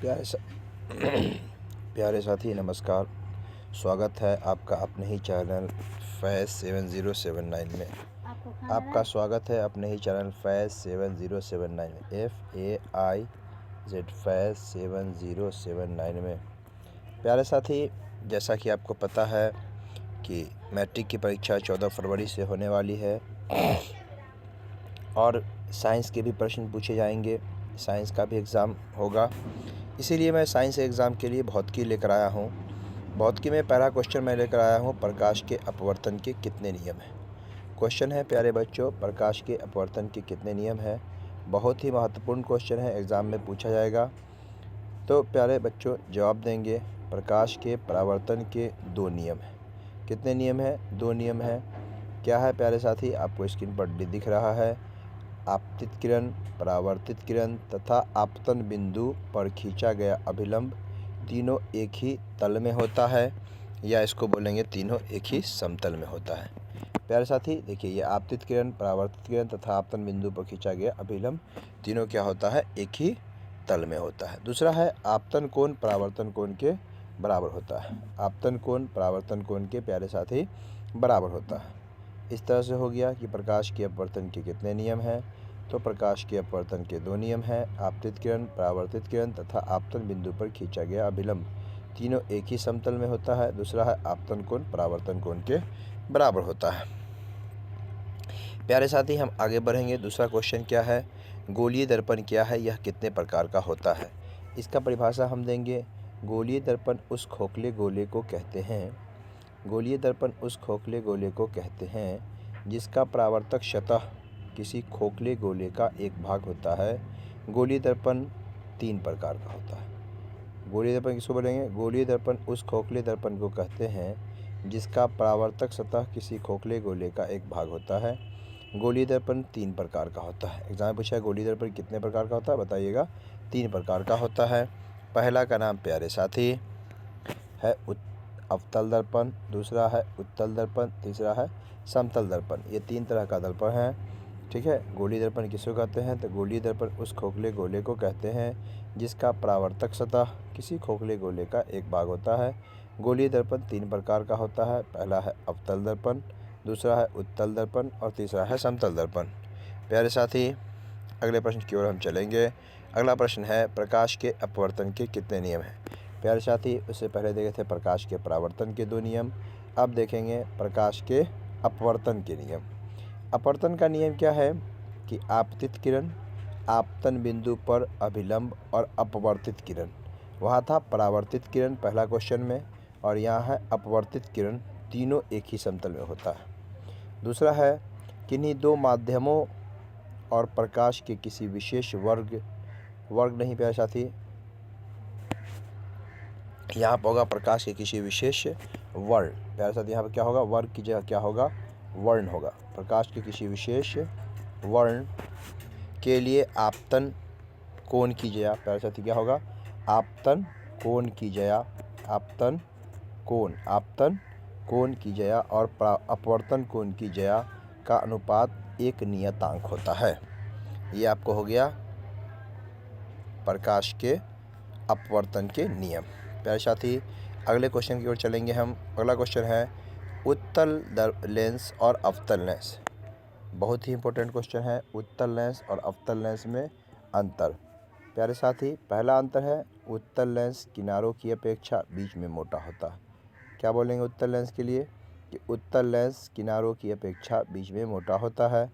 प्यारे सा प्यारे साथी नमस्कार। स्वागत है आपका अपने ही चैनल फैज़ 7079 में। आपका स्वागत है अपने ही चैनल फैज़ 7079 में, FAIZ फैज़ 7079 में। प्यारे साथी, जैसा कि आपको पता है कि मैट्रिक की परीक्षा 14 फरवरी से होने वाली है और साइंस के भी प्रश्न पूछे जाएंगे, साइंस का भी एग्ज़ाम होगा। इसीलिए मैं साइंस एग्ज़ाम के लिए भौतिकी लेकर आया हूँ। भौतिकी में पहला क्वेश्चन मैं लेकर आया हूँ, प्रकाश के अपवर्तन के कितने नियम हैं। क्वेश्चन है प्यारे बच्चों, प्रकाश के अपवर्तन के कितने नियम हैं। बहुत ही महत्वपूर्ण क्वेश्चन है, एग्ज़ाम में पूछा जाएगा। तो प्यारे बच्चों जवाब देंगे, प्रकाश के परावर्तन के 2 नियम हैं। कितने नियम हैं? 2 नियम हैं। क्या है प्यारे साथी? आपको स्क्रीन पर दिख रहा है। आपतित किरण, परावर्तित किरण तथा आपतन बिंदु पर खींचा गया अभिलंब तीनों एक ही तल में होता है, या इसको बोलेंगे तीनों एक ही समतल में होता है। प्यारे साथी देखिए, ये आपतित किरण, परावर्तित किरण तथा आपतन बिंदु पर खींचा गया अभिलंब तीनों क्या होता है? एक ही तल में होता है। दूसरा है आपतन कोण परावर्तन कोण के बराबर होता है। आपतन कोण परावर्तन कोण के प्यारे साथी बराबर होता है। इस तरह से हो गया कि प्रकाश के अपवर्तन के कितने नियम हैं। तो प्रकाश के अपवर्तन के 2 नियम हैं, आपतित किरण, परावर्तित किरण तथा आपतन बिंदु पर खींचा गया अभिलंब तीनों एक ही समतल में होता है। दूसरा है आपतन कोण परावर्तन कोण के बराबर होता है। प्यारे साथी हम आगे बढ़ेंगे। दूसरा क्वेश्चन क्या है? गोलीय दर्पण क्या है, यह कितने प्रकार का होता है। इसका परिभाषा हम देंगे। गोलीय दर्पण उस खोखले गोले को कहते हैं, गोलीय दर्पण उस खोखले गोले को कहते हैं जिसका परावर्तक सतह किसी खोखले गोले का एक भाग होता है। गोलीय दर्पण 3 प्रकार का होता है। गोलीय दर्पण किसको बोलेंगे? गोलीय दर्पण उस खोखले दर्पण को कहते हैं जिसका परावर्तक सतह किसी खोखले गोले का एक भाग होता है। गोलीय दर्पण 3 प्रकार का होता है। एग्जाम में पूछा है गोलीय दर्पण कितने प्रकार का होता है, बताइएगा। 3 प्रकार का होता है। पहला का नाम प्यारे साथी है अवतल दर्पण, दूसरा है उत्तल दर्पण, तीसरा है समतल दर्पण। ये 3 तरह का दर्पण है, ठीक है। गोलीय दर्पण किसको कहते हैं? तो गोलीय दर्पण उस खोखले गोले को कहते हैं जिसका परावर्तक सतह किसी खोखले गोले का एक भाग होता है। गोलीय दर्पण 3 प्रकार का होता है। पहला है अवतल दर्पण, दूसरा है उत्तल दर्पण और तीसरा है समतल दर्पण। प्यारे साथी अगले प्रश्न की ओर हम चलेंगे। अगला प्रश्न है, प्रकाश के अपवर्तन के कितने नियम हैं। प्यारे साथी उससे पहले देखे थे प्रकाश के परावर्तन के 2 नियम, अब देखेंगे प्रकाश के अपवर्तन के नियम। अपवर्तन का नियम क्या है कि आपतित किरण, आपतन बिंदु पर अभिलंब और अपवर्तित किरण। वहाँ था परावर्तित किरण पहला क्वेश्चन में, और यहाँ है अपवर्तित किरण, तीनों एक ही समतल में होता है। दूसरा है किन्हीं 2 माध्यमों और प्रकाश के किसी विशेष वर्ग नहीं प्यारे साथी, यहाँ पर होगा प्रकाश के किसी विशेष वर्ण। प्यारे साथी यहाँ पर क्या होगा? वर्ग की जगह क्या होगा? वर्ण होगा। प्रकाश के किसी विशेष वर्ण के लिए आपतन कोण की जया, प्यारे साथी क्या होगा? आपतन कोण की जया, आपतन कोण की जया और अपवर्तन कोण की जया का अनुपात एक नियतांक होता है। ये आपको हो गया प्रकाश के अपवर्तन के नियम। प्यारे साथी अगले क्वेश्चन की ओर चलेंगे हम। अगला क्वेश्चन है उत्तल लेंस और अवतल लेंस। बहुत ही इंपॉर्टेंट क्वेश्चन है। उत्तल लेंस और अवतल लेंस में अंतर। प्यारे साथी पहला अंतर है उत्तल लेंस किनारों की अपेक्षा बीच में मोटा होता है। क्या बोलेंगे उत्तल लेंस के लिए? कि उत्तल लेंस किनारों की अपेक्षा बीच में मोटा होता है।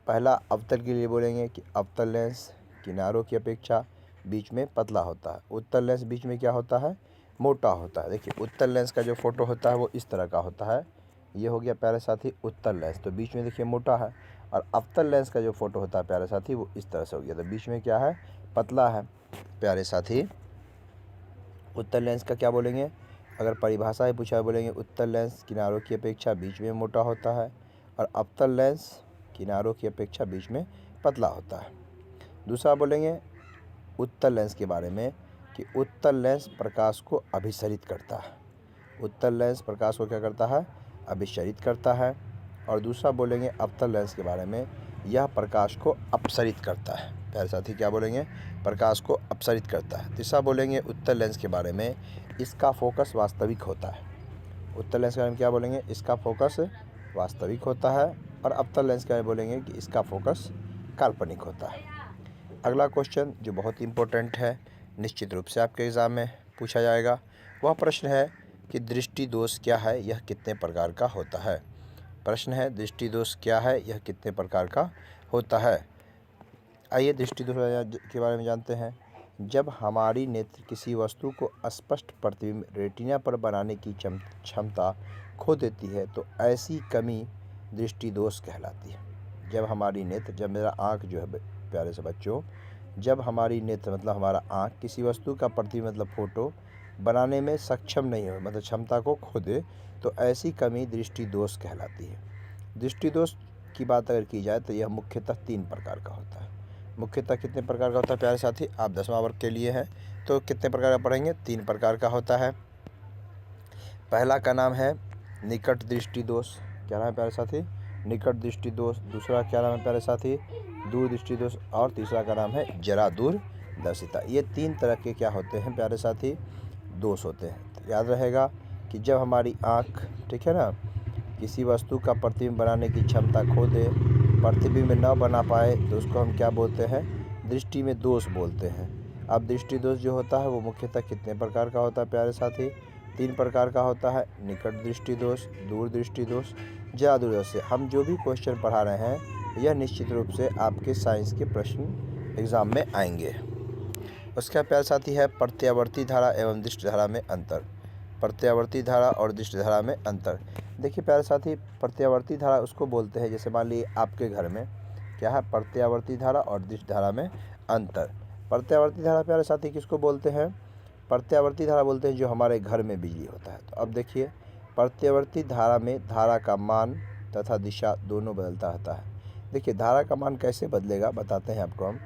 पहला अवतल के लिए बोलेंगे कि अवतल लेंस किनारों की अपेक्षा बीच में पतला होता है। उत्तल लेंस बीच में क्या होता है? मोटा होता है। देखिए उत्तल लेंस का जो फोटो होता है वो इस तरह का होता है। ये हो गया प्यारे साथी उत्तल लेंस, तो बीच में देखिए मोटा है। और अवतल लेंस का जो फोटो होता है प्यारे साथी वो इस तरह से हो गया, तो बीच में क्या है? पतला है। प्यारे साथी उत्तल लेंस का क्या बोलेंगे? अगर परिभाषा ही पूछा बोलेंगे उत्तल लेंस किनारों की अपेक्षा बीच में मोटा होता है और अवतल लेंस किनारों की अपेक्षा बीच में पतला होता है। दूसरा बोलेंगे उत्तल लेंस के बारे में कि उत्तल लेंस प्रकाश को अभिसरित करता है। उत्तल लेंस प्रकाश को क्या करता है? अभिसरित करता है। और दूसरा बोलेंगे अवतल लेंस के बारे में, यह प्रकाश को अपसरित करता है। प्यारे साथी क्या बोलेंगे, प्रकाश को अपसरित करता है। तीसरा बोलेंगे उत्तल लेंस के बारे में, इसका फोकस वास्तविक होता है। उत्तल लेंस के बारे में क्या बोलेंगे, इसका फोकस वास्तविक होता है। और अवतल लेंस के बारे में बोलेंगे कि इसका फोकस काल्पनिक होता है। अगला क्वेश्चन जो बहुत इंपॉर्टेंट है, निश्चित रूप से आपके एग्ज़ाम में पूछा जाएगा, वह प्रश्न है कि दृष्टि दोष क्या है, यह कितने प्रकार का होता है। प्रश्न है दृष्टि दोष क्या है, यह कितने प्रकार का होता है। आइए दृष्टि दोष के बारे में जानते हैं। जब हमारी नेत्र किसी वस्तु को स्पष्ट प्रतिबिंब रेटिना पर बनाने की क्षमता खो देती है तो ऐसी कमी दृष्टि दोष कहलाती है। जब हमारी नेत्र, जब मेरा आँख जो है प्यारे से बच्चों, जब हमारी नेत्र मतलब हमारा आँख किसी वस्तु का प्रतिबिंब मतलब फोटो बनाने में सक्षम नहीं हो, मतलब क्षमता को खो दे, तो ऐसी कमी दृष्टि दोष कहलाती है। दृष्टि दोष की बात अगर की जाए तो यह मुख्यतः 3 प्रकार का होता है। मुख्यतः कितने प्रकार का होता है प्यारे साथी, आप 10वां वर्ग के लिए हैं तो कितने प्रकार का पढ़ेंगे, 3 प्रकार का होता है। पहला का नाम है निकट दृष्टि दोष, क्या नाम है प्यारे साथी, निकट दृष्टि दोष। दूसरा क्या नाम है प्यारे साथी, दूर दृष्टि दोष। और तीसरा का नाम है जरा दूरदर्शिता। ये 3 तरह के क्या होते हैं प्यारे साथी, दोष होते हैं। तो याद रहेगा कि जब हमारी आँख, ठीक है ना, किसी वस्तु का प्रतिबिंब बनाने की क्षमता खो दे, प्रतिबिंब न बना पाए, तो उसको हम क्या बोलते हैं, दृष्टि में दोष बोलते हैं। अब दृष्टि दोष जो होता है वो मुख्यतः कितने प्रकार का होता है प्यारे साथी, 3 प्रकार का होता है। निकट दृष्टि दोष, दूर दृष्टि दोष, जरा दूरदर्शी। हम जो भी क्वेश्चन पढ़ा रहे हैं यह निश्चित रूप से आपके साइंस के प्रश्न एग्जाम में आएंगे। उसका प्यारे साथी है प्रत्यावर्ती धारा एवं दृष्टि धारा में अंतर। प्रत्यावर्ती धारा और दृष्टि धारा में अंतर। देखिए प्यारे साथी, प्रत्यावर्ती धारा उसको बोलते हैं, जैसे मान लीजिए आपके घर में क्या है, प्रत्यावर्ती धारा और दृष्टि धारा में अंतर। प्रत्यावर्ती धारा प्यारे साथी किसको बोलते हैं, प्रत्यावर्ती धारा बोलते हैं जो हमारे घर में बिजली होता है। तो अब देखिए प्रत्यावर्ती धारा में धारा का मान तथा दिशा दोनों बदलता रहता है। देखिए धारा का मान कैसे बदलेगा बताते हैं आपको हम।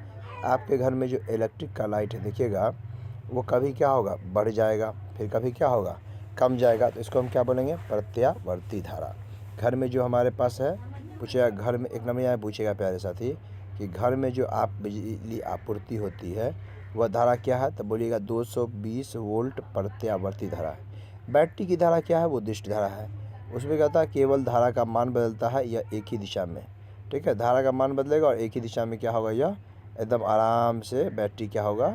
आपके घर में जो इलेक्ट्रिक का लाइट है देखिएगा, वो कभी क्या होगा, बढ़ जाएगा, फिर कभी क्या होगा, कम जाएगा। तो इसको हम क्या बोलेंगे, प्रत्यावर्ती धारा। घर में जो हमारे पास है, पूछेगा घर में, एक नंबर यहाँ पूछेगा प्यारे साथी कि घर में जो आप बिजली आपूर्ति होती है वह धारा क्या है, तो बोलिएगा 220 वोल्ट प्रत्यावर्ती धारा है। बैटरी की धारा क्या है, वो दृष्टि धारा है। उसमें कहता है केवल धारा का मान बदलता है, यह एक ही दिशा में, ठीक है, धारा का मान बदलेगा और एक ही दिशा में क्या होगा, यह एकदम आराम से बैटरी क्या होगा,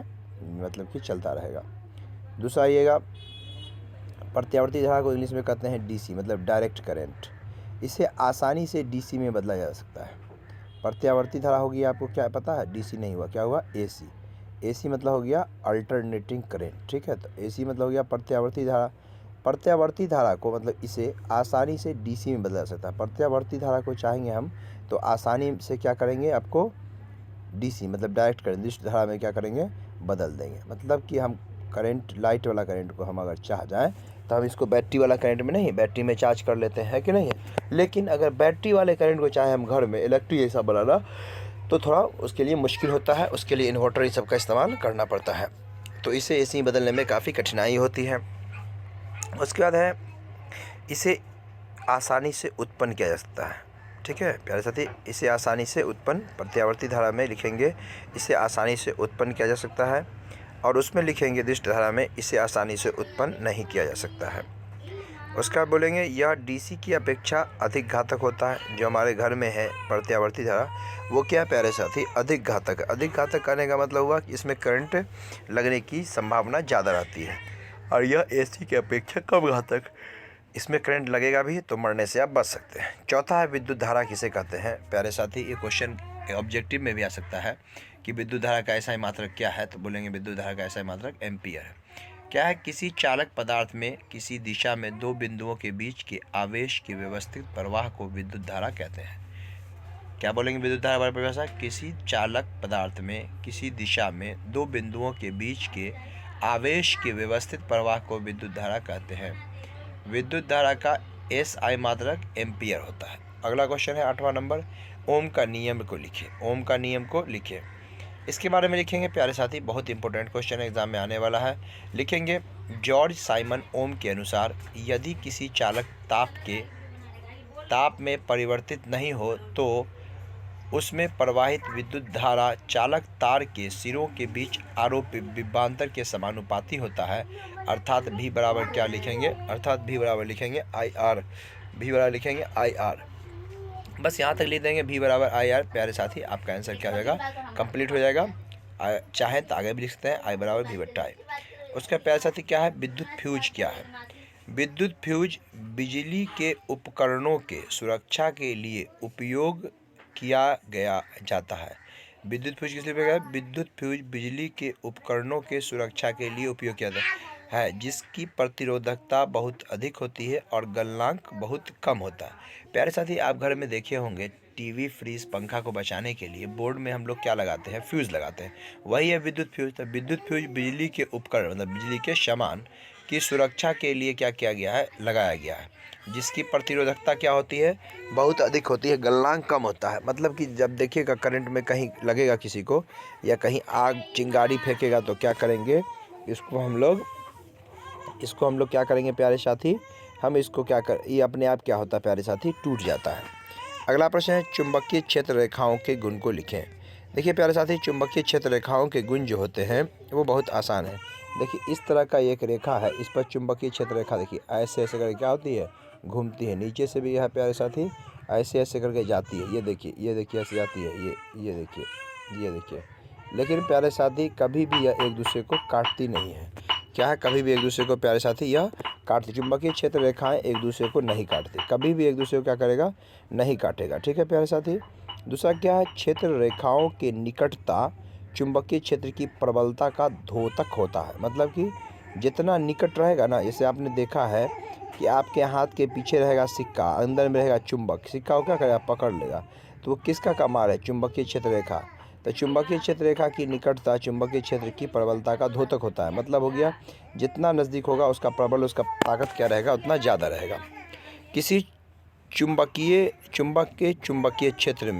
मतलब कि चलता रहेगा। दूसरा आइएगा, प्रत्यावर्ती धारा को इंग्लिश में कहते हैं डीसी, मतलब डायरेक्ट करंट। इसे आसानी से डीसी में बदला जा सकता है। प्रत्यावर्ती धारा होगी, आपको क्या पता है, डीसी नहीं हुआ, क्या हुआ, एसी। एसी मतलब हो गया अल्टरनेटिंग करंट, ठीक है। तो एसी मतलब हो गया प्रत्यावर्ती धारा। प्रत्यावर्ती धारा को मतलब इसे आसानी से डीसी में बदला जा सकता है। प्रत्यावर्ती धारा को चाहेंगे हम तो आसानी से क्या करेंगे, आपको डीसी मतलब डायरेक्ट करंट, दृष्टि धारा में क्या करेंगे, बदल देंगे। मतलब कि हम करंट, लाइट वाला करंट को हम अगर चाह जाएँ तो हम इसको बैटरी वाला करंट में नहीं, बैटरी में चार्ज कर लेते हैं कि नहीं है। लेकिन अगर बैटरी वाले करंट को चाहे हम घर में इलेक्ट्रिक जैसा बनाना, तो थोड़ा उसके लिए मुश्किल होता है, उसके लिए इन्वर्टर ये सब का इस्तेमाल करना पड़ता है। तो इसे ऐसे ही बदलने में काफ़ी कठिनाई होती है। उसके बाद है इसे आसानी से उत्पन्न किया जा सकता है, ठीक है प्यारे साथी, इसे आसानी से उत्पन्न, प्रत्यावर्ती धारा में लिखेंगे इसे आसानी से उत्पन्न किया जा सकता है, और उसमें लिखेंगे दृष्टि धारा में इसे आसानी से उत्पन्न नहीं किया जा सकता है। उसका बोलेंगे यह डीसी की अपेक्षा अधिक घातक होता है। जो हमारे घर में है प्रत्यावर्ती धारा, वो क्या प्यारे साथी, अधिक घातक है। अधिक घातक करने का मतलब हुआ कि इसमें करंट लगने की संभावना ज़्यादा रहती है, और यह एसी की अपेक्षा कम घातक, इसमें करंट लगेगा भी तो मरने से आप बच सकते हैं। चौथा है विद्युत धारा किसे कहते हैं प्यारे साथी, ये क्वेश्चन ऑब्जेक्टिव में भी आ सकता है कि विद्युत धारा का ऐसा ही मात्रक क्या है, तो बोलेंगे विद्युत धारा का ऐसा ही मात्रक एम्पियर है। क्या है, किसी चालक पदार्थ में किसी दिशा में 2 बिंदुओं के बीच के आवेश के व्यवस्थित प्रवाह को विद्युत धारा कहते हैं। क्या बोलेंगे विद्युत धारा वाली परिभाषा, किसी चालक पदार्थ में किसी दिशा में 2 बिंदुओं के बीच के आवेश के व्यवस्थित प्रवाह को विद्युत धारा कहते हैं। विद्युत धारा का एसआई मात्रक एम्पियर होता है। अगला क्वेश्चन है 8वां नंबर, ओम का नियम को लिखें। ओम का नियम को लिखें, इसके बारे में लिखेंगे प्यारे साथी, बहुत इंपॉर्टेंट क्वेश्चन एग्जाम में आने वाला है। लिखेंगे जॉर्ज साइमन ओम के अनुसार यदि किसी चालक ताप में परिवर्तित नहीं हो तो उसमें प्रवाहित विद्युत धारा चालक तार के सिरों के बीच आरोपित विभवांतर के समानुपाती होता है। अर्थात V बराबर क्या लिखेंगे, अर्थात V बराबर लिखेंगे IR, V बराबर लिखेंगे IR। बस यहाँ तक लिख देंगे V बराबर IR। प्यारे साथी, आपका आंसर क्या होगा, कंप्लीट हो जाएगा। चाहे तो आगे भी लिख सकते हैं I बराबर V बट्टा I। उसका प्यारे साथी क्या है, विद्युत फ्यूज क्या है। विद्युत फ्यूज बिजली के उपकरणों के सुरक्षा के लिए उपयोग किया गया जाता है। विद्युत फ्यूज किस लिए उपयोग है, विद्युत फ्यूज बिजली के उपकरणों के सुरक्षा के लिए उपयोग किया जाता है, जिसकी प्रतिरोधकता बहुत अधिक होती है और गलनांक बहुत कम होता है। प्यारे साथी, आप घर में देखे होंगे टीवी, फ्रिज, पंखा को बचाने के लिए बोर्ड में हम लोग क्या लगाते हैं, फ्यूज लगाते हैं। वही है विद्युत फ्यूज। तो विद्युत फ्यूज बिजली के उपकरण मतलब बिजली के सामान की सुरक्षा के लिए क्या किया गया है, लगाया गया है, जिसकी प्रतिरोधकता क्या होती है, बहुत अधिक होती है, गलनांक कम होता है। मतलब कि जब देखिएगा करंट में कहीं लगेगा किसी को, या कहीं आग चिंगारी फेंकेगा तो क्या करेंगे, इसको हम लोग क्या करेंगे प्यारे साथी, हम इसको क्या कर, ये अपने आप क्या होता है प्यारे साथी, टूट जाता है। अगला प्रश्न है, चुंबकीय क्षेत्र रेखाओं के गुण को लिखें। देखिए प्यारे साथी, चुंबकीय क्षेत्र रेखाओं के गुण जो होते हैं वो बहुत आसान है। देखिए इस तरह का एक रेखा है, इस पर चुंबकीय क्षेत्र रेखा देखिए ऐसे ऐसे करके क्या होती है, घूमती है। नीचे से भी यह प्यारे साथी ऐसे ऐसे करके जाती है, ये देखिए ऐसे जाती है, ये देखिए। लेकिन प्यारे साथी कभी भी यह एक दूसरे को काटती नहीं है। क्या है, कभी भी एक दूसरे को प्यारे साथी यह काटती, चुंबकीय क्षेत्र रेखाएं एक दूसरे को नहीं काटती, कभी भी एक दूसरे को क्या करेगा, नहीं काटेगा। ठीक है प्यारे साथी। दूसरा क्या है, क्षेत्र रेखाओं के निकटता चुंबकीय क्षेत्र की प्रबलता का द्योतक होता है। मतलब कि जितना निकट रहेगा ना, जैसे आपने देखा है कि आपके हाथ के पीछे रहेगा सिक्का, अंदर में रहेगा चुंबक, सिक्का को क्या करेगा, पकड़ लेगा, तो वो किसका कमाल है, चुंबकीय क्षेत्र रेखा। तो चुंबकीय क्षेत्र रेखा की निकटता चुंबकीय क्षेत्र की प्रबलता का द्योतक होता है। मतलब हो गया, जितना नज़दीक होगा उसका प्रबल, उसका ताकत क्या रहेगा, उतना ज़्यादा रहेगा। किसी चुंबक के चुंबकीय क्षेत्र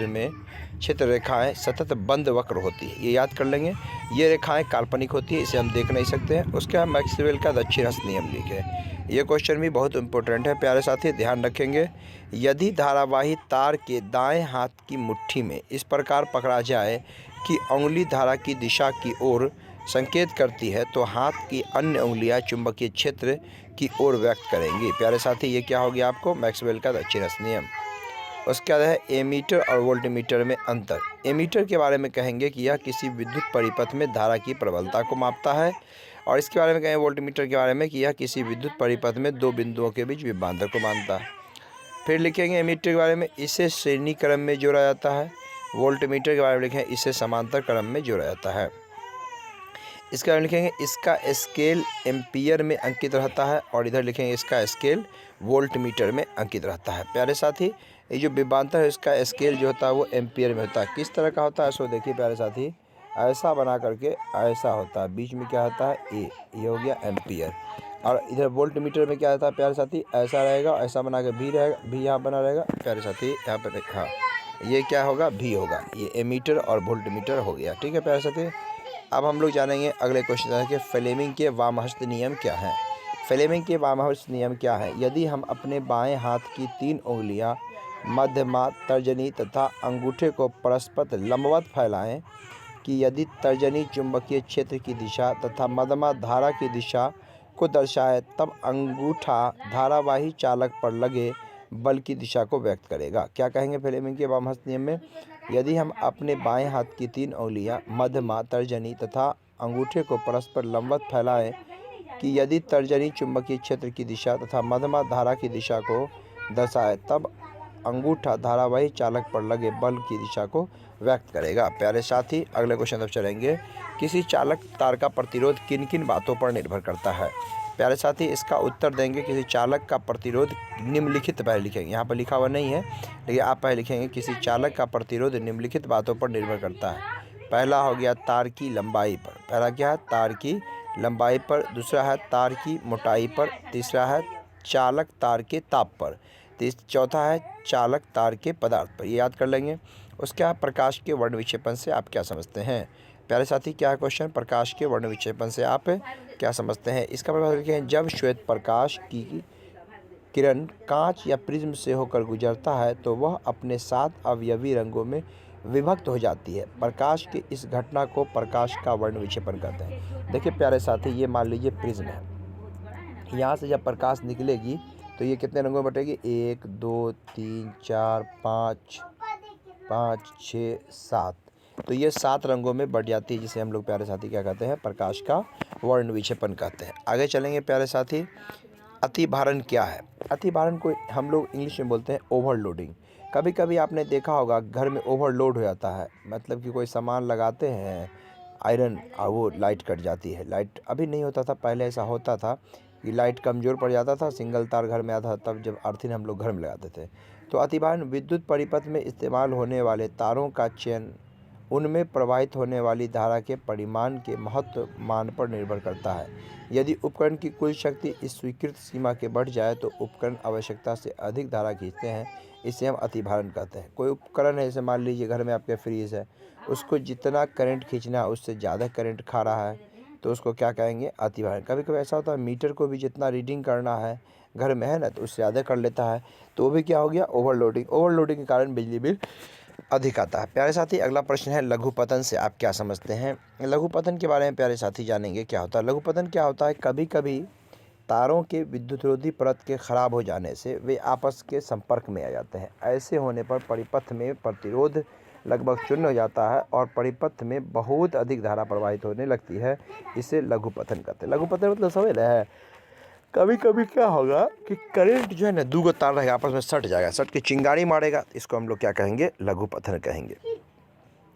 में क्षेत्र रेखाएं सतत बंद वक्र होती है, ये याद कर लेंगे। ये रेखाएं काल्पनिक होती है, इसे हम देख नहीं सकते हैं। उसके बाद मैक्सवेल का दक्षिण हस्त नियम लिखें। ये क्वेश्चन भी बहुत इंपॉर्टेंट है प्यारे साथी, ध्यान रखेंगे। यदि धारावाही तार के दाएं हाथ की मुट्ठी में इस प्रकार पकड़ा जाए कि उंगली धारा की दिशा की ओर संकेत करती है, तो हाथ की अन्य उंगलियां चुंबकीय क्षेत्र की ओर व्यक्त करेंगी। प्यारे साथी, ये क्या हो गया आपको, मैक्सवेल का दक्षिण हस्त नियम। उसके बाद है एमीटर और वोल्टमीटर में अंतर। एमीटर के बारे में कहेंगे कि यह किसी विद्युत परिपथ में धारा की प्रबलता को मापता है, और इसके बारे में कहेंगे वोल्टमीटर के बारे में कि यह किसी विद्युत परिपथ में दो बिंदुओं के बीच विभवांतर को मानता है। फिर लिखेंगे एमीटर के बारे में, इसे श्रेणी क्रम में जोड़ा जाता है। वोल्टमीटर के बारे में लिखेंगे, इसे समांतर क्रम में जोड़ा जाता है। इसके बारे में लिखेंगे, इसका स्केल एम्पियर में अंकित रहता है, और इधर लिखेंगे इसका स्केल वोल्टमीटर में अंकित रहता है। प्यारे साथी, ये जो विभवांतर है इसका स्केल जो होता है वो एम्पियर में होता है। किस तरह का होता है, सो देखिए प्यारे साथी, ऐसा बना करके ऐसा होता है, बीच में क्या होता है, ये हो गया एम्पियर। और इधर वोल्टमीटर में क्या होता है प्यारे साथी, ऐसा रहेगा, ऐसा बना के भी रहेगा, भी यहाँ बना रहेगा प्यारे साथी, यहाँ पर हाँ, ये क्या होगा, भी होगा। ये एमीटर और वोल्टमीटर हो गया। ठीक है प्यारे साथी। अब हम लोग जानेंगे अगले क्वेश्चन के फ्लेमिंग के वामहस्त नियम क्या है। फ्लेमिंग के वामहस्त नियम क्या है, यदि हम अपने बाएं हाथ की 3 उंगलियां मध्यमा, तर्जनी तथा अंगूठे को परस्पर लंबवत फैलाएं कि यदि तर्जनी चुंबकीय क्षेत्र की दिशा तथा मध्यमा धारा की दिशा को दर्शाए, तब अंगूठा धारावाही चालक पर लगे बल की दिशा को व्यक्त करेगा। क्या कहेंगे फ्लेमिंग के वामहस्त नियम में, यदि हम अपने बाएं हाथ की 3 उंगलियां मध्यमा, तर्जनी तथा अंगूठे को परस्पर लंबवत फैलाएं कि यदि तर्जनी चुंबकीय क्षेत्र की दिशा तथा मध्यमा धारा की दिशा को दर्शाए, तब अंगूठा धारावाही चालक पर लगे बल की दिशा को व्यक्त करेगा। प्यारे साथी, अगले क्वेश्चन तरफ चलेंगे। किसी चालक तार का प्रतिरोध किन किन बातों पर निर्भर करता है। प्यारे साथी, इसका उत्तर देंगे, किसी चालक का प्रतिरोध निम्नलिखित, पहले लिखेंगे, यहाँ पर लिखा हुआ नहीं है लेकिन आप पहले लिखेंगे, किसी चालक का प्रतिरोध निम्नलिखित बातों पर निर्भर करता है। पहला हो गया तार की लंबाई पर, पहला क्या है, तार की लंबाई पर। दूसरा है तार की मोटाई पर। तीसरा है चालक तार के ताप पर। चौथा है चालक तार के पदार्थ पर। ये याद कर लेंगे। उसके बाद प्रकाश के वर्ण विक्षेपण से आप क्या समझते हैं। प्यारे साथी, क्या है क्वेश्चन, प्रकाश के वर्ण विक्षेपण से आप क्या समझते हैं। इसका मतलब लिखें, जब श्वेत प्रकाश की किरण कांच या प्रिज्म से होकर गुजरता है तो वह अपने 7 अवयवी रंगों में विभक्त हो जाती है। प्रकाश की इस घटना को प्रकाश का वर्ण विक्षेपण कहते हैं। देखिए प्यारे साथी, ये मान लीजिए प्रिज्म है। यहाँ से जब प्रकाश निकलेगी तो ये कितने रंगों में बटेगी? 1 2 3 4 5 5 6 7। तो ये 7 रंगों में बट जाती है, जिसे हम लोग प्यारे साथी क्या कहते हैं? प्रकाश का वर्ण विक्षेपण कहते हैं। आगे चलेंगे प्यारे साथी। अतिभारण क्या है? अतिभारण को हम लोग इंग्लिश में बोलते हैं ओवरलोडिंग। कभी कभी आपने देखा होगा घर में ओवरलोड हो जाता है, मतलब कि कोई सामान लगाते हैं आयरन और वो लाइट कट जाती है। लाइट अभी नहीं होता था, पहले ऐसा होता था कि लाइट कमज़ोर पड़ जाता था, सिंगल तार घर में आता था, तब जब अर्थिंग हम लोग घर में लगाते थे। तो अतिभारण विद्युत परिपथ में इस्तेमाल होने वाले तारों का चयन उनमें प्रवाहित होने वाली धारा के परिमाण के महत्व मान पर निर्भर करता है। यदि उपकरण की कुल शक्ति इस स्वीकृत सीमा के बढ़ जाए तो उपकरण आवश्यकता से अधिक धारा खींचते हैं, इसे हम अतिभारण कहते हैं। कोई उपकरण है, जैसे मान लीजिए घर में आपके फ्रीज है, उसको जितना करंट खींचना है उससे ज़्यादा करंट खा रहा है, तो उसको क्या कहेंगे? अतिभारण। कभी कभी ऐसा होता है मीटर को भी जितना रीडिंग करना है घर में है ना, तो उससे ज़्यादा कर लेता है, तो वो भी क्या हो गया? ओवरलोडिंग। ओवरलोडिंग के कारण बिजली बिल अधिक आता है। प्यारे साथी, अगला प्रश्न है लघुपतन से आप क्या समझते हैं? लघुपतन के बारे में प्यारे साथी जानेंगे क्या होता है। लघुपतन क्या होता है? कभी कभी तारों के विद्युतरोधी परत के खराब हो जाने से वे आपस के संपर्क में आ जाते हैं। ऐसे होने पर परिपथ में प्रतिरोध लगभग शून्य हो जाता है और परिपथ में बहुत अधिक धारा प्रवाहित होने लगती है। इसे लघुपतन कहते हैं। लघुपतन मतलब समझ रहे हैं? कभी कभी क्या होगा कि करंट जो है ना, 2 तार रहेगा, आपस में सट जाएगा, सट के चिंगारी मारेगा, इसको हम लोग क्या कहेंगे? लघुपतन कहेंगे।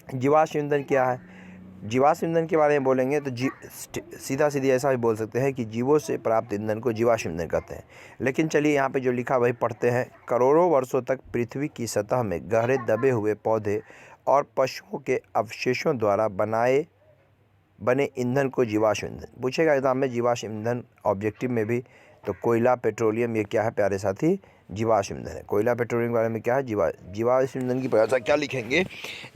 जीवाश्म ईंधन क्या है? जीवाश्म ईंधन के बारे में बोलेंगे तो सीधा सीधी ऐसा भी बोल सकते हैं कि जीवों से प्राप्त ईंधन को जीवाश्म ईंधन कहते हैं। लेकिन चलिए यहाँ पे जो लिखा वही पढ़ते हैं। करोड़ों वर्षों तक पृथ्वी की सतह में गहरे दबे हुए पौधे और पशुओं के अवशेषों द्वारा बने ईंधन को जीवाश्म ईंधन पूछेगा एग्जाम में। जीवाश्म ईंधन ऑब्जेक्टिव में भी, तो कोयला, पेट्रोलियम, ये क्या है प्यारे साथी? जीवाश्म ईंधन है। कोयला, पेट्रोलियम के बारे में क्या है? जीवाश्म ईंधन की परिभाषा क्या लिखेंगे?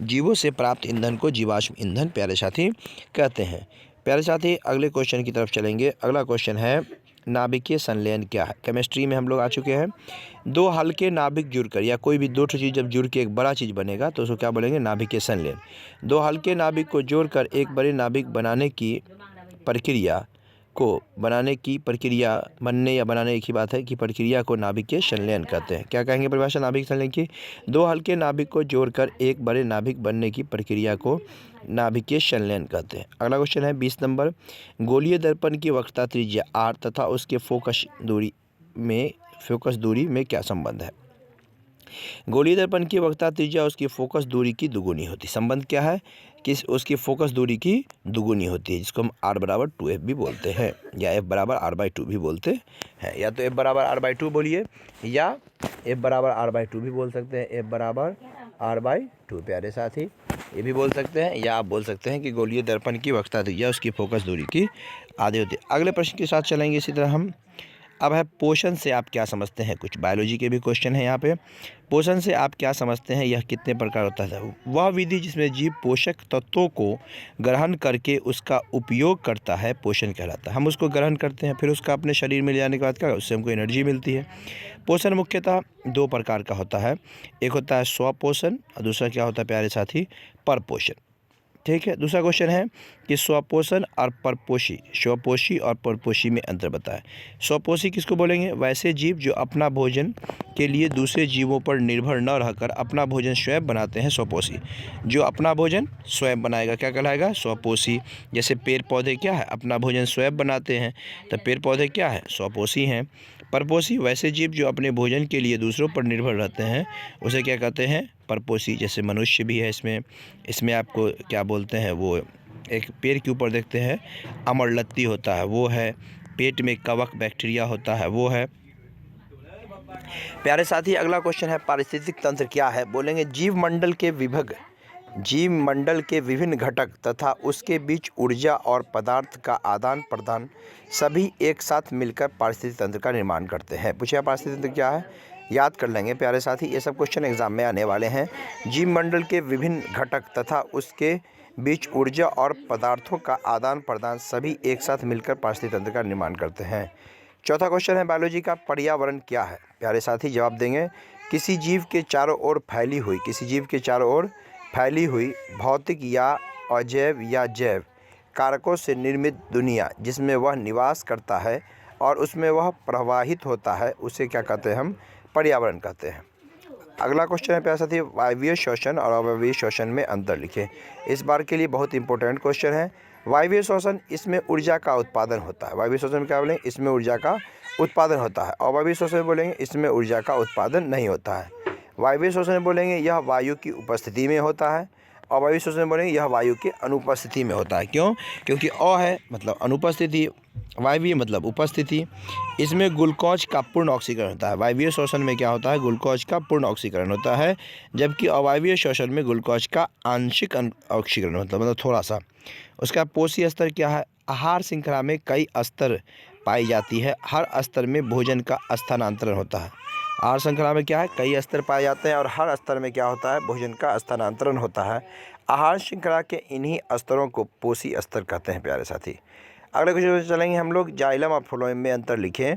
जीवों से प्राप्त ईंधन को जीवाश्म ईंधन प्यारे साथी कहते हैं। प्यारे साथी, अगले क्वेश्चन की तरफ चलेंगे। अगला क्वेश्चन है नाभिकीय संलयन क्या है? केमिस्ट्री में हम लोग आ चुके हैं। 2 हल्के नाभिक जुड़कर, या कोई भी 2 चीज़ जब जुड़ के एक बड़ा चीज़ बनेगा तो उसको क्या बोलेंगे? नाभिकीय संलयन। 2 हल्के नाभिक को जोड़कर एक बड़े नाभिक बनने या बनाने एक ही बात है कि प्रक्रिया को नाभिकीय संलयन कहते हैं। क्या कहेंगे परिभाषा नाभिकीय संलयन की? 2 हल्के नाभिक को जोड़कर एक बड़े नाभिक बनने की प्रक्रिया को नाभिकीय संलयन कहते हैं। अगला क्वेश्चन है 20 नंबर। गोलीय दर्पण की वक्रता त्रिज्या r तथा उसके फोकस दूरी में क्या संबंध है? गोलीय दर्पण की वक्रता त्रिज्या उसकी फोकस दूरी की दुगुनी होती है। संबंध क्या है? कि उसकी फोकस दूरी की दुगुनी होती है, जिसको हम r बराबर 2f भी बोलते हैं, या f बराबर r/2 भी बोलते हैं। या तो f बराबर r/2 बोलिए, या f बराबर r/2 भी बोल सकते हैं। f बराबर r/2 प्यारे साथी ये भी बोल सकते हैं, या आप बोल सकते हैं कि गोलीय दर्पण की वक्रता त्रिज्या उसकी फोकस दूरी की आधी होती है। अगले प्रश्न के साथ चलेंगे इसी तरह हम। अब है पोषण से आप क्या समझते हैं? कुछ बायोलॉजी के भी क्वेश्चन है यहाँ पे। पोषण से आप क्या समझते हैं? यह कितने प्रकार होता है? वह विधि जिसमें जीव पोषक तत्वों को ग्रहण करके उसका उपयोग करता है पोषण कहलाता है। हम उसको ग्रहण करते हैं, फिर उसका अपने शरीर में ले जाने के बाद क्या, उससे हमको एनर्जी मिलती है। पोषण मुख्यतः 2 प्रकार का होता है। एक होता है स्वपोषण और दूसरा क्या होता है प्यारे साथी? परपोषण। ठीक है। दूसरा क्वेश्चन है कि स्वपोषण और परपोषी, स्वपोषी और परपोषी में अंतर बताएं। स्वपोषी किसको बोलेंगे? वैसे जीव जो अपना भोजन के लिए दूसरे जीवों पर निर्भर न रहकर अपना भोजन स्वयं बनाते हैं, स्वपोषी। जो अपना भोजन स्वयं बनाएगा क्या कहलाएगा? स्वपोषी। जैसे पेड़ पौधे क्या है? अपना भोजन स्वयं बनाते हैं, तो पेड़ पौधे क्या है? स्वपोषी हैं। परपोषी वैसे जीव जो अपने भोजन के लिए दूसरों पर निर्भर रहते हैं, उसे क्या कहते हैं? परपोषी। जैसे मनुष्य भी है इसमें आपको क्या बोलते हैं, वो एक पेड़ के ऊपर देखते हैं अमरलत्ती होता है, वो है। पेट में कवक बैक्टीरिया होता है, वो है। प्यारे साथी, अगला क्वेश्चन है पारिस्थितिक तंत्र क्या है? बोलेंगे जीव मंडल के विभिन्न घटक तथा उसके बीच ऊर्जा और पदार्थ का आदान प्रदान सभी एक साथ मिलकर पारिस्थितिक तंत्र का निर्माण करते हैं। पूछिए पारिस्थितिक तंत्र क्या है? याद कर लेंगे प्यारे साथी, ये सब क्वेश्चन एग्जाम में आने वाले हैं। जीव मंडल के विभिन्न घटक तथा उसके बीच ऊर्जा और पदार्थों का आदान प्रदान सभी एक साथ मिलकर पारिस्थितिक तंत्र का निर्माण करते हैं। चौथा क्वेश्चन है बायोलॉजी का पर्यावरण क्या है। प्यारे साथी जवाब देंगे, किसी जीव के चारों ओर फैली हुई भौतिक या अजैव या जैव कारकों से निर्मित दुनिया जिसमें वह निवास करता है और उसमें वह प्रवाहित होता है, उसे क्या कहते हैं हम? पर्यावरण कहते हैं। अगला क्वेश्चन है प्यारे साथी, वायवीय श्वसन और अवायवीय श्वसन में अंतर लिखें। इस बार के लिए बहुत इंपॉर्टेंट क्वेश्चन है। वायवीय श्वसन, इसमें ऊर्जा का उत्पादन होता है। वायवीय श्वसन में क्या बोलेंगे? इसमें ऊर्जा का उत्पादन होता है। अवायवीय श्वसन में बोलेंगे इसमें ऊर्जा का उत्पादन नहीं होता है। वायवीय श्वसन में बोलेंगे यह वायु की उपस्थिति में होता है। अवायवीय श्वसन में बोलेंगे यह वायु की अनुपस्थिति में होता है। क्यों? क्योंकि अ है मतलब अनुपस्थिति, वायवीय मतलब उपस्थिति। इसमें ग्लूकोज का पूर्ण ऑक्सीकरण होता है। वायवीय श्वसन में क्या होता है? ग्लूकोज का पूर्ण ऑक्सीकरण होता है, जबकि अवायवीय श्वसन में ग्लूकोज का आंशिक ऑक्सीकरण होता है, मतलब थोड़ा सा। उसका पोषी स्तर क्या है? आहार श्रृंखला में कई स्तर पाई जाती है, हर स्तर में भोजन का स्थानांतरण होता है। आहार श्रृंखला में क्या है? कई स्तर पाए जाते हैं और हर स्तर में क्या होता है? भोजन का स्थानांतरण होता है। आहार श्रृंखला के इन्हीं स्तरों को पोषी स्तर कहते हैं प्यारे साथी। अगले क्वेश्चन चलेंगे हम लोग, जाइलम और फ्लोएम में अंतर लिखें।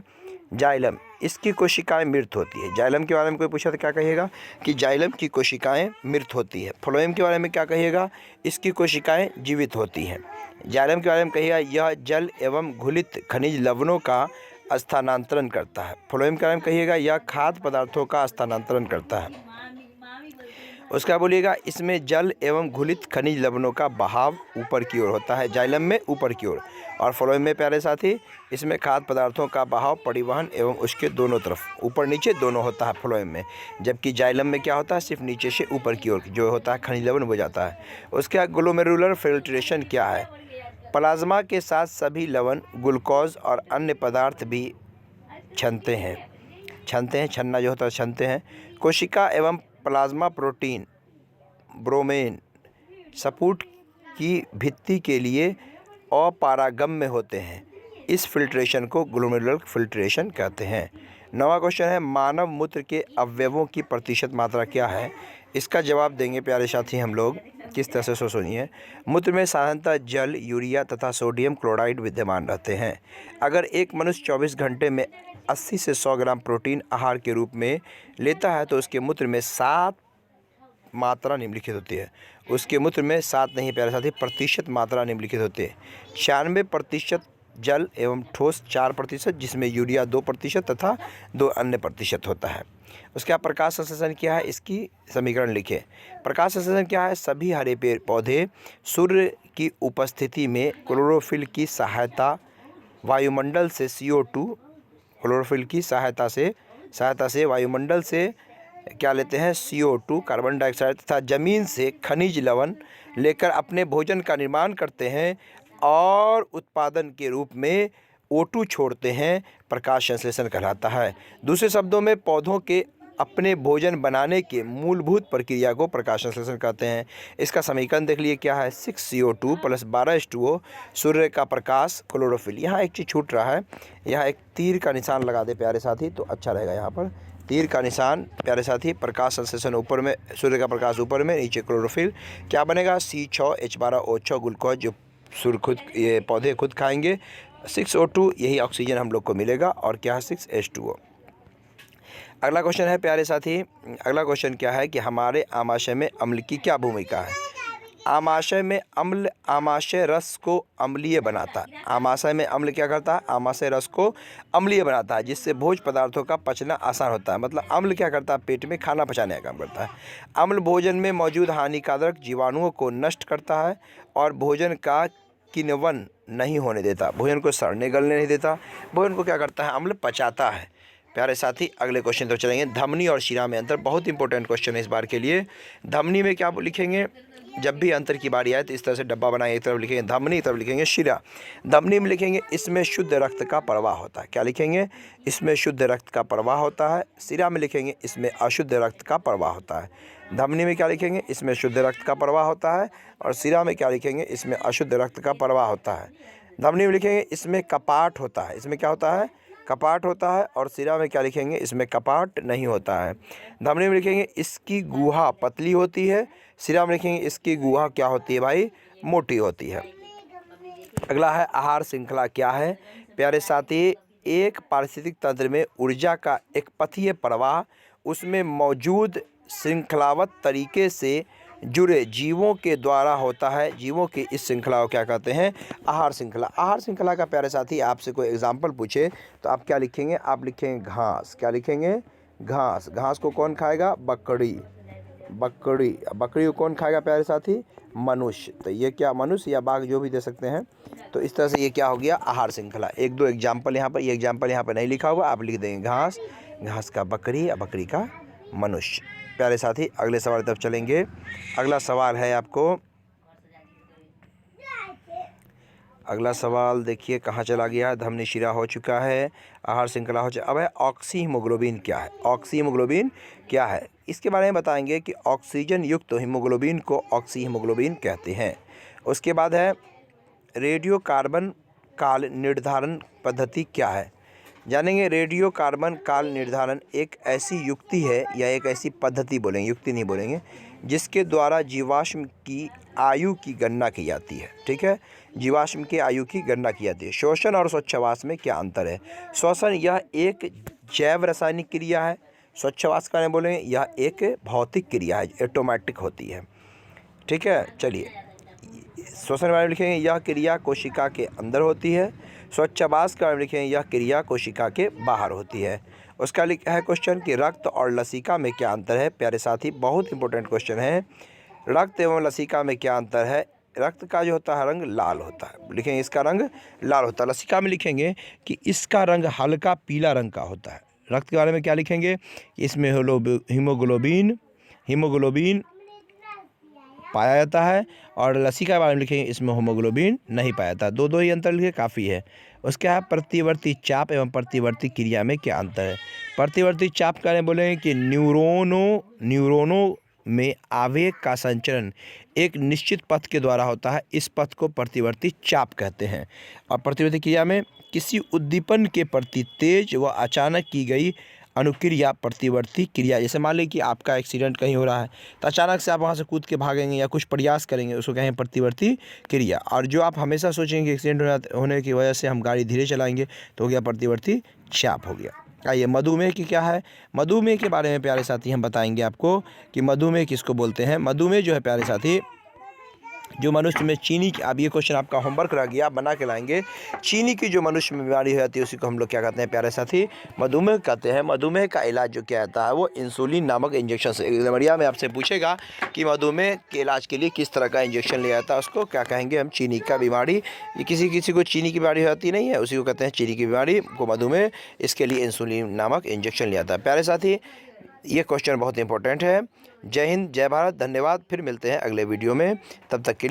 जाइलम, इसकी कोशिकाएं मृत होती है। जाइलम के बारे में कोई पूछा तो क्या कहिएगा? कि जाइलम की कोशिकाएं मृत होती है। फ्लोएम के बारे में क्या कहिएगा? इसकी कोशिकाएं जीवित होती हैं। जाइलम के बारे में कहिएगा यह जल एवं घुलित खनिज लवणों का स्थानांतरण करता है। फ्लोएम के बारे में कहिएगा यह खाद्य पदार्थों का स्थानांतरण करता है। उसका बोलिएगा इसमें जल एवं घुलित खनिज लवणों का बहाव ऊपर की ओर होता है, जाइलम में ऊपर की ओर। और फ्लोएम में प्यारे साथी इसमें खाद्य पदार्थों का बहाव परिवहन एवं उसके दोनों तरफ ऊपर नीचे दोनों होता है फ्लोएम में, जबकि जाइलम में क्या होता है? सिर्फ नीचे से ऊपर की ओर जो होता है खनिज लवण हो जाता है। उसका ग्लोमेरुलर फिल्ट्रेशन क्या है? प्लाज्मा के साथ सभी लवण, ग्लूकोज और अन्य पदार्थ भी छनना जो होता है छनते हैं। कोशिका एवं प्लाज्मा प्रोटीन ब्रोमेन सपूट की भित्ति के लिए अपारगम्य होते हैं। इस फिल्ट्रेशन को ग्लोमेरुलर फिल्ट्रेशन कहते हैं। 9वां क्वेश्चन है, मानव मूत्र के अवयवों की प्रतिशत मात्रा क्या है? इसका जवाब देंगे प्यारे साथी हम लोग किस तरह से सुनिए। मूत्र में साधारणतः जल, यूरिया तथा सोडियम क्लोराइड विद्यमान रहते हैं। अगर एक मनुष्य 24 घंटे में 80 से 100 ग्राम प्रोटीन आहार के रूप में लेता है तो उसके मूत्र में 7 मात्रा निम्नलिखित होती है। उसके मूत्र में 7 नहीं प्यारे साथी प्रतिशत मात्रा निम्नलिखित होती है। 96% जल एवं ठोस 4%, जिसमें यूरिया 2% तथा 2 अन्य प्रतिशत होता है। उसका प्रकाश संश्लेषण क्या है? इसकी समीकरण लिखें। प्रकाश संश्लेषण क्या है? सभी हरे पेड़ पौधे सूर्य की उपस्थिति में क्लोरोफिल की सहायता वायुमंडल से CO2 क्लोरोफिल की सहायता से वायुमंडल से क्या लेते हैं? CO2 कार्बन डाइऑक्साइड तथा जमीन से खनिज लवण लेकर अपने भोजन का निर्माण करते हैं और उत्पादन के रूप में O2 छोड़ते हैं। प्रकाश संश्लेषण कहलाता है। दूसरे शब्दों में पौधों के अपने भोजन बनाने के मूलभूत प्रक्रिया को प्रकाश संश्लेषण कहते हैं। इसका समीकरण देख लिए क्या है? 6CO2 + 12H2O, सूर्य का प्रकाश, क्लोरोफिल। यहाँ एक चीज़ छूट रहा है, यहाँ एक तीर का निशान लगा दे प्यारे साथी तो अच्छा रहेगा। यहाँ पर तीर का निशान प्यारे साथी, प्रकाश संश्लेषण ऊपर में, सूर्य का प्रकाश ऊपर में, नीचे क्लोरोफिल। क्या बनेगा? C6H12O6 ग्लूकोज जो सूर्य खुद ये पौधे खुद खाएंगे। 6O2 यही ऑक्सीजन हम लोग को मिलेगा और क्या है? 6H2O। अगला क्वेश्चन है प्यारे साथी, अगला क्वेश्चन क्या है कि हमारे आमाशय में अम्ल की क्या भूमिका है? आमाशय में अम्ल आमाशय रस को अम्लीय बनाता है। आमाशय में अम्ल क्या करता है? आमाशय रस को अम्लीय बनाता है, जिससे भोज्य पदार्थों का पचना आसान होता है। मतलब अम्ल क्या करता है? पेट में खाना पचाने का काम करता है। अम्ल भोजन में मौजूद हानिकारक जीवाणुओं को नष्ट करता है और भोजन का किण्वन नहीं होने देता, भोजन को सड़ने गलने नहीं देता। भोजन को क्या करता है? अम्ल पचाता है। प्यारे साथी अगले क्वेश्चन तो चलेंगे, धमनी और शिरा में अंतर। बहुत इंपॉर्टेंट क्वेश्चन है इस बार के लिए। धमनी में क्या लिखेंगे? जब भी अंतर की बारी आए तो इस तरह से डब्बा बनाए, एक तरफ लिखेंगे धमनी, एक तरफ लिखेंगे शिरा। धमनी में लिखेंगे इसमें शुद्ध रक्त का प्रवाह होता है। क्या लिखेंगे? इसमें शुद्ध रक्त का प्रवाह होता है। शिरा में लिखेंगे इसमें अशुद्ध रक्त का प्रवाह होता है। धमनी में क्या लिखेंगे? इसमें शुद्ध रक्त का प्रवाह होता है। और शिरा में क्या लिखेंगे? इसमें अशुद्ध रक्त का प्रवाह होता है। धमनी में लिखेंगे इसमें कपाट होता है। इसमें क्या होता है? कपाट होता है। और शिरा में क्या लिखेंगे? इसमें कपाट नहीं होता है। धमनी में लिखेंगे इसकी गुहा पतली होती है। शिरा में लिखेंगे इसकी गुहा क्या होती है भाई? मोटी होती है। अगला है आहार श्रृंखला क्या है? प्यारे साथी एक पारिस्थितिक तंत्र में ऊर्जा का एक पथीय प्रवाह उसमें मौजूद श्रृंखलाबद्ध तरीके से जुड़े जीवों के द्वारा होता है। जीवों की इस श्रृंखला को क्या कहते हैं? आहार श्रृंखला। आहार श्रृंखला का प्यारे साथी आपसे कोई एग्जाम्पल पूछे तो आप क्या लिखेंगे? आप लिखेंगे घास। क्या लिखेंगे? घास। घास को कौन खाएगा? बकरी। बकरी। बकरी को कौन खाएगा प्यारे साथी? मनुष्य। तो ये क्या, मनुष्य या बाघ जो भी दे सकते हैं। तो इस तरह से ये क्या हो गया? आहार श्रृंखला। एक दो एग्जाम्पल यहाँ पर, ये एग्जाम्पल यहाँ पर नहीं लिखा हुआ, आप लिख देंगे घास, घास का बकरी या बकरी का मनुष्य। प्यारे साथी अगले सवाल की तरफ चलेंगे। अगला सवाल है आपको, अगला सवाल देखिए कहाँ चला गया। धमनी शिरा हो चुका है, आहार श्रृंखला हो चुका। अब है ऑक्सी हीमोग्लोबिन क्या है? ऑक्सी हीमोग्लोबिन क्या है इसके बारे में बताएंगे कि ऑक्सीजन युक्त हीमोग्लोबिन को ऑक्सी हीमोग्लोबिन कहते हैं। उसके बाद है रेडियो कार्बन काल निर्धारण पद्धति क्या है? जानेंगे। रेडियो कार्बन काल निर्धारण एक ऐसी युक्ति है या एक ऐसी पद्धति, बोलेंगे युक्ति नहीं बोलेंगे, जिसके द्वारा जीवाश्म की आयु की गणना की जाती है। ठीक है, जीवाश्म की आयु की गणना की जाती है। श्वसन और स्वच्छवास में क्या अंतर है? श्वसन यह एक जैव रासायनिक क्रिया है, स्वच्छवास का नहीं बोलेंगे यह एक भौतिक क्रिया है, ऑटोमेटिक होती है। ठीक है, चलिए श्वसन के बारे में लिखेंगे यह क्रिया कोशिका के अंदर होती है। स्वच्छवास के बारे में लिखेंगे यह क्रिया कोशिका के बाहर होती है। उसका लिखा है क्वेश्चन कि रक्त और लसिका में क्या अंतर है? प्यारे साथी बहुत इंपॉर्टेंट क्वेश्चन है। रक्त एवं लसिका में क्या अंतर है? रक्त का जो होता है रंग लाल होता है, लिखेंगे इसका रंग लाल होता है। लसिका में लिखेंगे कि इसका रंग हल्का पीला रंग का होता है। रक्त के बारे में क्या लिखेंगे? इसमें हीमोग्लोबिन पाया जाता है, और लसिका के बारे में लिखेंगे इसमें हीमोग्लोबिन नहीं पाया जाता। दो ही अंतर लिखे काफ़ी है। उसके बाद प्रतिवर्ती चाप एवं प्रतिवर्ती क्रिया में क्या अंतर है? प्रतिवर्ती चाप का नहीं बोलेंगे कि न्यूरोनों में आवेग का संचरण एक निश्चित पथ के द्वारा होता है। इस पथ को प्रतिवर्ती चाप कहते हैं। और प्रतिवर्ती क्रिया में किसी उद्दीपन के प्रति तेज व अचानक की गई अनुक्रिया प्रतिवर्ती क्रिया। जैसे मान लीजिए कि आपका एक्सीडेंट कहीं हो रहा है तो अचानक से आप वहाँ से कूद के भागेंगे या कुछ प्रयास करेंगे, उसको कहें प्रतिवर्ती क्रिया। और जो आप हमेशा सोचेंगे कि एक्सीडेंट होने की वजह से हम गाड़ी धीरे चलाएंगे तो हो गया प्रतिवर्ती चाप हो गया। आइए मधुमेह की क्या है? मधुमेह के बारे में प्यारे साथी हम बताएंगे आपको कि मधुमेह किसको बोलते हैं। मधुमेह जो है प्यारे साथी, जो मनुष्य में चीनी की, अब ये क्वेश्चन आपका होमवर्क रह गया, आप बना के लाएंगे। चीनी की जो मनुष्य में बीमारी हो जाती है उसी को हम लोग क्या कहते हैं प्यारे साथी? मधुमेह कहते हैं। मधुमेह का इलाज जो क्या होता है वो इंसुलिन नामक इंजेक्शन से। एग्जामिया में आपसे पूछेगा कि मधुमेह के इलाज के लिए किस तरह का इंजेक्शन लिया जाता है, उसको क्या कहेंगे हम? चीनी का बीमारी। ये किसी को चीनी की बीमारी होती नहीं है, उसी को कहते हैं चीनी की बीमारी को मधुमेह। इसके लिए इंसुलिन नामक इंजेक्शन लिया जाता है। प्यारे साथी ये क्वेश्चन बहुत इंपॉर्टेंट है। जय हिंद, जय भारत, धन्यवाद। फिर मिलते हैं अगले वीडियो में, तब तक के लिए।